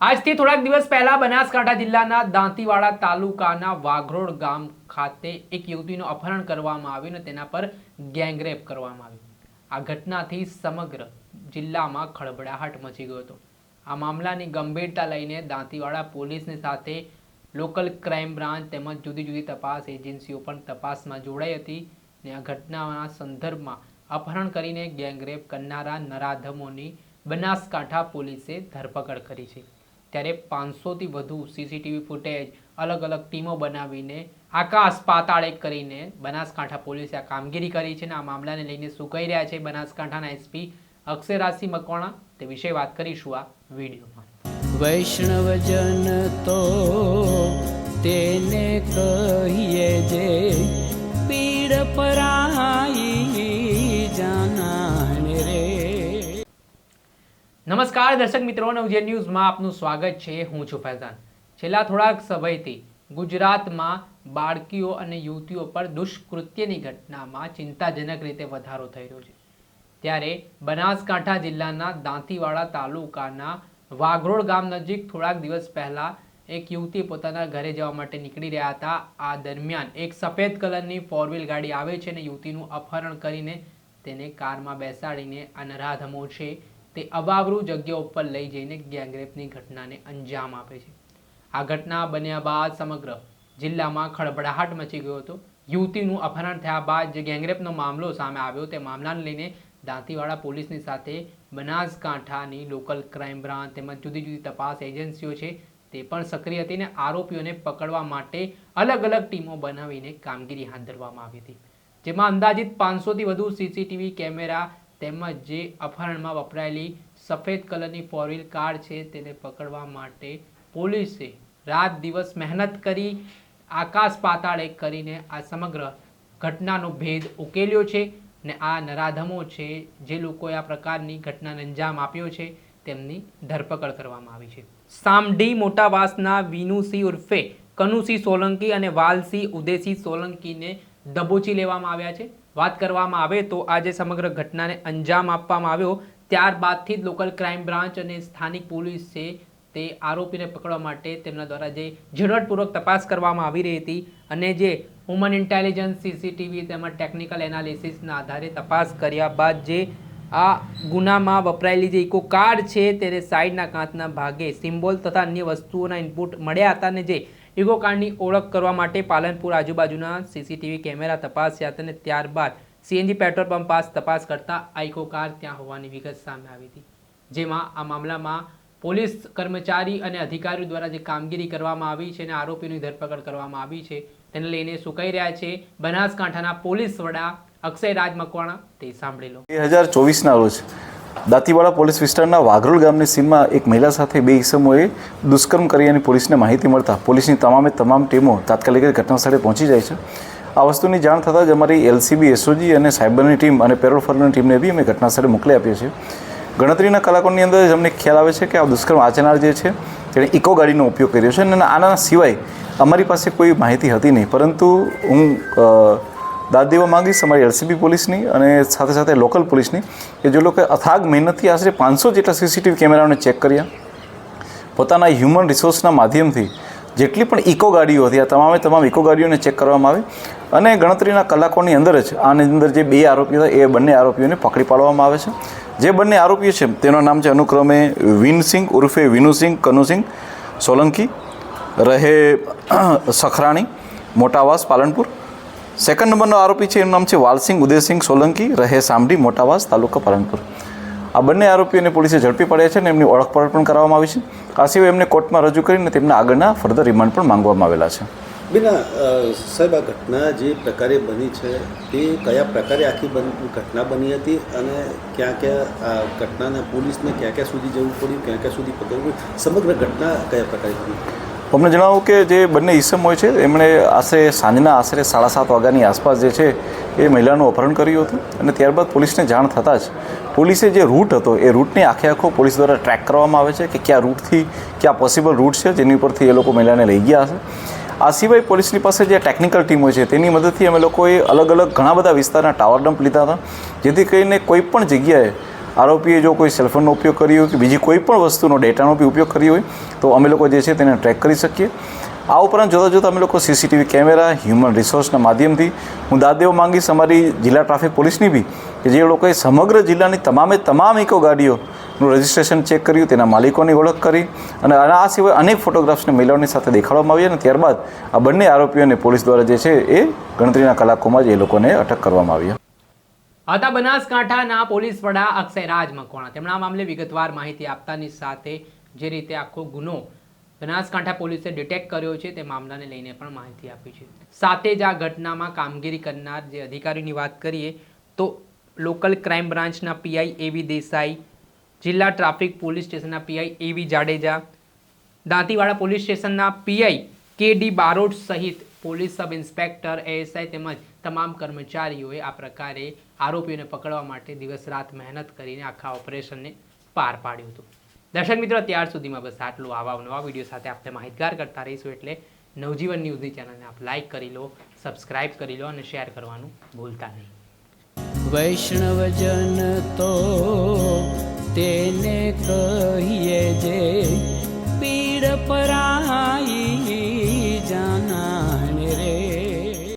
આજથી થોડાક દિવસ પહેલા બનાસકાંઠા જિલ્લાના દાંતીવાડા તાલુકાના વાઘરોડ ગામ ખાતે એક યુવતીનું અપહરણ કરવામાં આવ્યું અને તેના પર ગેંગરેપ કરવામાં આવ્યું। આ ઘટનાથી સમગ્ર જિલ્લામાં ખળભળાટ મચી ગયો હતો। આ મામલાની ગંભીરતા લઈને દાંતીવાડા પોલીસની સાથે લોકલ ક્રાઇમ બ્રાન્ચ તેમજ જુદી જુદી તપાસ એજન્સીઓ પણ તપાસમાં જોડાઈ હતી અને આ ઘટનાના સંદર્ભમાં અપહરણ કરીને ગેંગરેપ કરનારા નરાધમોની બનાસકાંઠા પોલીસે ધરપકડ કરી છે। ત્યારે 500થી વધુ સીસીટીવી ફૂટેજ અલગ અલગ ટીમો બનાવીને આકાશ પાતાળ એક કરીને બનાસકાંઠા પોલીસે આ કામગીરી કરી છે અને આ મામલાને લઈને શું કહી રહ્યા છે બનાસકાંઠાના એસપી અક્ષયરાજસિંહ મકવાણા તે વિશે વાત કરીશું આ વિડીયોમાં। વૈષ્ણવજન તો તેને કહીએ જે પીડ પરાઈ જાનાને રે। નમસ્કાર દર્શક મિત્રો, નવજીવન ન્યૂઝમાં આપનું સ્વાગત છે। હું છું ફૈઝાન। છેલ્લા થોડાક સમયથી ગુજરાતમાં બાળકીઓ અને યુવતીઓ પર દુષ્કૃત્યની ઘટનામાં ચિંતાજનક રીતે વધારો થઈ રહ્યો છે। ત્યારે બનાસકાંઠા જિલ્લાના દાંતીવાડા તાલુકાના વાઘરોડ ગામ નજીક થોડાક દિવસ પહેલા એક યુવતી પોતાના ઘરે જવા માટે નીકળી રહ્યા હતા। આ દરમિયાન એક સફેદ કલરની 4 વ્હીલ ગાડી આવે છે અને યુવતીનું અપહરણ કરીને તેને કારમાં બેસાડીને આ નરાધમો છે તે અવાવરૂ જગ્યા ઉપર લઈ જઈને ગેંગરેપની ઘટનાને અંજામ આપે છે। આ ઘટના બન્યા બાદ સમગ્ર જિલ્લામાં ખળભળાટ મચી ગયો હતો। યુવતીનું અપહરણ થયા બાદ જે ગેંગરેપનો મામલો સામે આવ્યો તે મામલાને લઈને દાંતીવાડા પોલીસની સાથે બનાસકાંઠાની લોકલ ક્રાઇમ બ્રાન્ચ તેમજ જુદી જુદી તપાસ એજન્સીઓ છે તે પણ સક્રિય હતી અને આરોપીઓને પકડવા માટે અલગ અલગ ટીમો બનાવીને કામગીરી હાથ ધરવામાં આવી હતી, જેમાં અંદાજિત 500થી વધુ સીસીટીવી કેમેરા તેમજ જે અપહરણમાં વપરાયેલી સફેદ કલરની 4 વ્હીલ કાર છે તેને પકડવા માટે પોલીસે રાત દિવસ મહેનત કરી આકાશ પાતાળ એક કરીને આ સમગ્ર ઘટનાનો ભેદ ઉકેલ્યો છે અને આ નરાધમો છે જે લોકોએ આ પ્રકારની ઘટનાને અંજામ આપ્યો છે તેમની ધરપકડ કરવામાં આવી છે। સામઢી મોટાવાસના વિનુસિંહ ઉર્ફે કનુસિંહ સોલંકી અને વાલસિંહ ઉદયસિંહ સોલંકીને દબોચી લેવામાં આવ્યા છે। વાત કરવામાં આવે તો આજે સમગ્ર ઘટનાને અંજામ આપવામાં આવ્યો ત્યારબાદથી જ લોકલ ક્રાઇમ બ્રાન્ચ અને સ્થાનિક પોલીસ છે તે આરોપીને પકડવા માટે તેમના દ્વારા જે ઝીણવટપૂર્વક તપાસ કરવામાં આવી રહી હતી અને જે હ્યુમન ઇન્ટેલિજન્સ સીસીટીવી તેમજ ટેકનિકલ એનાલિસિસના આધારે તપાસ કર્યા બાદ જે આ ગુનામાં વપરાયેલી જે ઇકો કાર છે તેને સાઈડના કાચના ભાગે સિમ્બોલ તથા અન્ય વસ્તુઓના ઇનપુટ મળ્યા હતા અને જે ઇકો કારની ઓળખ કરવા માટે પાલનપુર આજુબાજુના સીસીટીવી કેમેરા તપાસ્યા હતા અને ત્યારબાદ સીએનજી પેટ્રોલ પંપ પાસ તપાસ કરતા આ ઇકો કાર ત્યાં હોવાની વિગત સામે આવી હતી, જેમાં આ મામલામાં પોલીસ કર્મચારી અને અધિકારીઓ દ્વારા જે કામગીરી કરવામાં આવી છે અને આરોપીની ધરપકડ કરવામાં આવી છે તેને લઈને શું કહી રહ્યા છે બનાસકાંઠાના પોલીસ વડા અક્ષયરાજ મકવાણા તે સાંભળી લો। 2024ના રોજ દાંતીવાડા પોલીસ વિસ્તારના વાઘરોડ ગામની સીમમાં એક મહિલા સાથે 2 ઈસમોએ દુષ્કર્મ કર્યાની પોલીસને માહિતી મળતા પોલીસની તમામ ટીમો તાત્કાલિક ઘટનાસ્થળે પહોંચી જાય છે। આ વસ્તુની જાણ થતાં જ અમારી એલસીબી એસઓજી અને સાયબરની ટીમ અને પેરોલ ફોર્સની ટીમને બી અમે ઘટનાસ્થળે મોકલી આપીએ છીએ। ગણતરીના કલાકોની અંદર જ અમને ખ્યાલ આવે છે કે આ દુષ્કર્મ આચરનાર જે છે તેણે ઇકો ગાડીનો ઉપયોગ કર્યો છે અને આના સિવાય અમારી પાસે કોઈ માહિતી હતી નહીં, પરંતુ હું દાદ દેવા માંગીશ અમારી એલસીબી પોલીસની અને સાથે સાથે લોકલ પોલીસની કે જે લોકોએ અથાગ મહેનતથી આશરે 500 જેટલા સીસીટીવી કેમેરાઓને ચેક કર્યા, પોતાના હ્યુમન રિસોર્સના માધ્યમથી જેટલી પણ ઇકો ગાડીઓ હતી આ તમામ ઇકો ગાડીઓને ચેક કરવામાં આવી અને ગણતરીના કલાકોની અંદર જ આની અંદર જે 2 આરોપીઓ હતા એ બંને આરોપીઓને પકડી પાડવામાં આવે છે। જે બંને આરોપીઓ છે તેનું નામ છે અનુક્રમે વિનસિંહ ઉર્ફે વિનુસિંહ કનુસિંહ સોલંકી રહે સખરાણી મોટાવાસ પાલનપુર। સેકન્ડ નંબરનો આરોપી છે એનું નામ છે વાલસિંહ ઉદયસિંહ સોલંકી રહે સામઢી મોટાવાસ તાલુકા પાલનપુર। આ બંને આરોપીઓને પોલીસે ઝડપી પાડ્યા છે અને એમની ઓળખપણ પણ કરવામાં આવી છે। આ સિવાય એમને કોર્ટમાં રજૂ કરીને તેમના આગળના ફર્ધર રિમાન્ડ પણ માંગવામાં આવેલા છે। બેના સાહેબ, આ ઘટના જે પ્રકારે બની છે તે કયા પ્રકારે આખી ઘટના બની હતી અને ક્યાં આ ઘટનાને પોલીસને ક્યાં સુધી જવું પડ્યું, ક્યાં સુધી પકડવું, સમગ્ર ઘટના કયા પ્રકારે બની? અમને જણાવું કે જે બંને ઈસમ હોય છે એમણે સાંજના આશરે 7:30 વાગ્યાની આસપાસ જે છે એ મહિલાનું અપહરણ કર્યું હતું અને ત્યારબાદ પોલીસને જાણ થતાં જ પોલીસે જે રૂટ હતો એ રૂટને આખો પોલીસ દ્વારા ટ્રેક કરવામાં આવે છે કે કયા રૂટથી કયા પોસિબલ રૂટ છે જેની ઉપરથી એ લોકો મહિલાને લઈ ગયા હશે। આ સિવાય પોલીસની પાસે જે ટેકનિકલ ટીમ હોય છે તેની મદદથી અમે લોકોએ અલગ અલગ ઘણા બધા વિસ્તારના ટાવર ડમ્પ લીધા હતા જેથી કરીને કોઈ પણ જગ્યાએ આરોપીએ જો કોઈ સેલફોનનો ઉપયોગ કર્યો હોય કે બીજી કોઈ પણ વસ્તુનો ડેટાનો બી ઉપયોગ કર્યો હોય તો અમે લોકો જે છે તેને ટ્રેક કરી શકીએ. આ ઉપરાંત જોતાં અમે લોકો સીસીટીવી કેમેરા, હ્યુમન રિસોર્સના માધ્યમથી હું દાદ દેવા માંગીશ અમારી જિલ્લા ટ્રાફિક પોલીસની બી કે જે લોકોએ સમગ્ર જિલ્લાની તમામ ઇકો ગાડીઓનું રજિસ્ટ્રેશન ચેક કર્યું, તેના માલિકોની ઓળખ કરી અને આ સિવાય અનેક ફોટોગ્રાફ્સને મહિલાઓની સાથે દેખાડવામાં આવ્યા અને ત્યારબાદ આ બંને આરોપીઓને પોલીસ દ્વારા જે છે એ ગણતરીના કલાકોમાં જ એ લોકોને અટક કરવામાં આવ્યા. હતા બનાસકાંઠાના પોલીસ વડા અક્ષયરાજ મકવાણા. તેમના મામલે વિગતવાર માહિતી આપતાની સાથે જે રીતે આખો ગુનો બનાસકાંઠા પોલીસે ડિટેક્ટ કર્યો છે તે મામલાને લઈને પણ માહિતી આપી છે. સાથે જ આ ઘટનામાં કામગીરી કરનાર જે અધિકારીની વાત કરીએ તો લોકલ ક્રાઇમ બ્રાન્ચના પીઆઈ એવી દેસાઈ, જિલ્લા ટ્રાફિક પોલીસ સ્ટેશનના પીઆઈ એવી જાડેજા, દાંતીવાડા પોલીસ સ્ટેશનના પીઆઈ કેડી બારોટ સહિત પોલીસ સબ ઇન્સ્પેક્ટર, એએસઆઈ તેમજ તમામ કર્મચારીઓએ આ પ્રકારે આરોપીઓને પકડવા માટે દિવસ રાત મહેનત કરીને આખા ઓપરેશનને પાર પાડ્યું હતું. દર્શક મિત્રો, અત્યાર સુધીમાં બસ આટલું. આવા નવા વિડીયો સાથે આપણે માહિતગાર કરતા રહીશું, એટલે નવજીવન ન્યૂઝની ચેનલને આપ લાઈક કરી લો, સબસ્ક્રાઇબ કરી લો અને શેર કરવાનું ભૂલતા નહીં. વૈષ્ણવજન તો તેને કહીએ જે પીડ પર